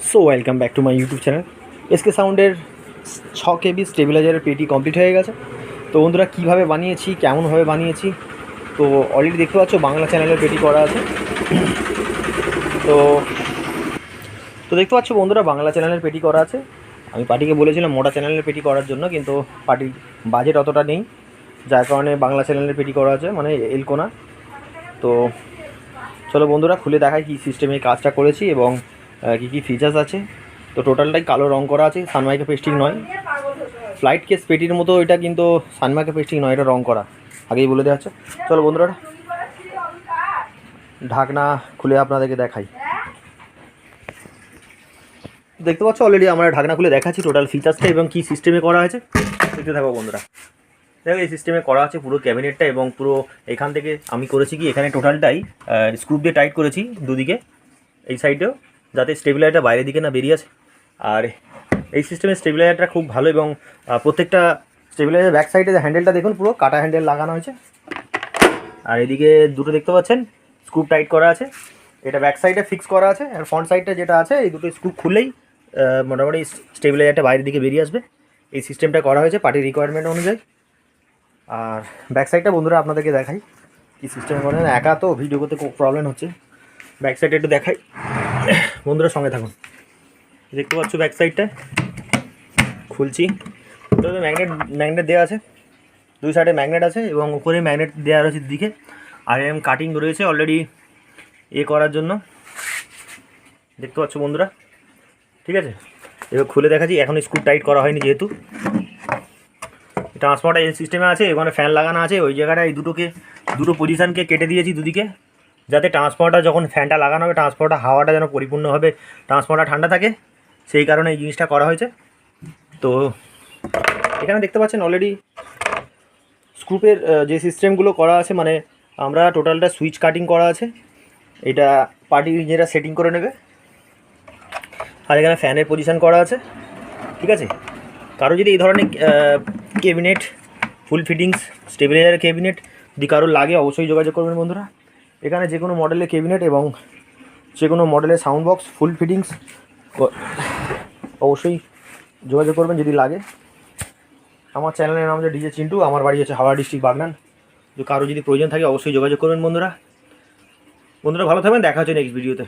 So welcome back to my YouTube channel. SK সাউন্ডের 6 KB স্টেবিলাইজারের পেটি complete হয়ে গেছে। তো বন্ধুরা কীভাবে বানিয়েছি, কেমনভাবে বানিয়েছি, তো অলরেডি দেখতে পাচ্ছ বাংলা চ্যানেলের পেটি করা আছে। তো তো দেখতে পাচ্ছ বন্ধুরা বাংলা চ্যানেলের পেটি করা আছে। আমি পার্টিকে বলেছিলাম মোটা চ্যানেলের পেটি করার জন্য, কিন্তু পার্টির বাজেট অতটা নেই, যার কারণে বাংলা চ্যানেলের পেটি করা আছে, মানে এলকোনা। তো চলো বন্ধুরা খুলে দেখাই কী সিস্টেমে কাজটা করেছি এবং কী কী ফিচার্স আছে। তো টোটালটাই কালো রং করা আছে, সানমাইকা পেস্টিং নয়। ফ্লাইট কেস পেটির মতো এটা, কিন্তু সানমাইকা পেস্টিং নয়, এটা রং করা, আগেই বলে দেওয়া হচ্ছে। চলো বন্ধুরা ঢাকনা খুলে আপনাদেরকে দেখাই। দেখতে পাচ্ছ অলরেডি আমরা ঢাকনা খুলে দেখাচ্ছি টোটাল ফিচার্সটা এবং কী সিস্টেমে করা হয়েছে। দেখতে থাকো বন্ধুরা। দেখো এই সিস্টেমে করা আছে পুরো ক্যাবিনেটটা, এবং পুরো এখান থেকে আমি করেছি কি, এখানে টোটালটাই স্ক্রু দিয়ে টাইট করেছি দুদিকে, এই সাইডেও, যাতে স্টেবিলাইজারটা বাইরের দিকে না বেরিয়ে আসে। আর এই সিস্টেমের স্টেবিলাইজারটা খুব ভালো, এবং প্রত্যেকটা স্টেবিলাইজার ব্যাক সাইডে হ্যান্ডেলটা দেখুন পুরো কাটা হ্যান্ডেল লাগানো হয়েছে। আর এদিকে দুটো দেখতে পাচ্ছেন স্ক্রু টাইট করা আছে, এটা ব্যাক সাইডে ফিক্স করা আছে। আর ফ্রন্ট সাইডটা যেটা আছে, এই দুটো স্ক্রু খুললেই মোটামুটি স্টেবিলাইজারটা বাইরের দিকে বেরিয়ে আসবে। এই সিস্টেমটা করা হয়েছে পার্টির রিকোয়ারমেন্ট অনুযায়ী। আর ব্যাক সাইডটা বন্ধুরা আপনাদেরকে দেখাই কী সিস্টেমে করেন, একা তো ভিডিও করতে খুব প্রবলেম হচ্ছে। ব্যাক সাইডটা একটু দেখাই, বন্ধুরা সঙ্গে থাকুন। দেখতে পাচ্ছ ব্যাক সাইডটা খুলছি, তো ম্যাগনেট দেওয়া আছে, দুই সাইডে ম্যাগনেট আছে এবং উপরে ম্যাগনেট দেওয়া রয়েছে দিকে। আর এরকম কাটিং রয়েছে অলরেডি করার জন্য, দেখতে পাচ্ছ বন্ধুরা। ঠিক আছে, এবার খুলে দেখাচ্ছি। এখন স্ক্রু টাইট করা হয়নি, যেহেতু ট্রান্সফারটা এই সিস্টেমে আছে, ওখানে ফ্যান লাগানো আছে, ওই জায়গাটা এই দুটো পজিশানকে কেটে দিয়েছি দুদিকে, যাতে ট্রান্সফারটা যখন ফ্যানটা লাগানো হবে, ট্রান্সফারটা হাওয়াটা যেন পরিপূর্ণভাবে ট্রান্সফারটা ঠান্ডা থাকে, সেই কারণে এই জিনিসটা করা হয়েছে। তো এখানে দেখতে পাচ্ছেন অলরেডি স্ক্রুপের যে সিস্টেমগুলো করা আছে, মানে আমরা টোটালটা সুইচ কাটিং করা আছে, এটা পার্টি নিজেরা সেটিং করে নেবে। আর এখানে ফ্যানের পজিশান করা আছে। ঠিক আছে, কারো যদি এই ধরনের ক্যাবিনেট ফুল ফিটিংস স্টেবিলাইজার ক্যাবিনেট যদি কারো লাগে, অবশ্যই যোগাযোগ করবেন বন্ধুরা। এখানে যে কোনো মডেলের ক্যাবিনেট এবং যে কোনো মডেলের সাউন্ড বক্স ফুল ফিটিংস অবশ্যই যোগাযোগ করবেন যদি লাগে। আমার চ্যানেলের নাম হচ্ছে ডিজে চিন্টু, আমার বাড়ি হচ্ছে হাওড়া ডিস্ট্রিক্ট বাগনান। তো কারো যদি প্রয়োজন থাকে অবশ্যই যোগাযোগ করবেন বন্ধুরা। ভালো থাকবেন, দেখা হচ্ছে নেক্সট ভিডিওতে।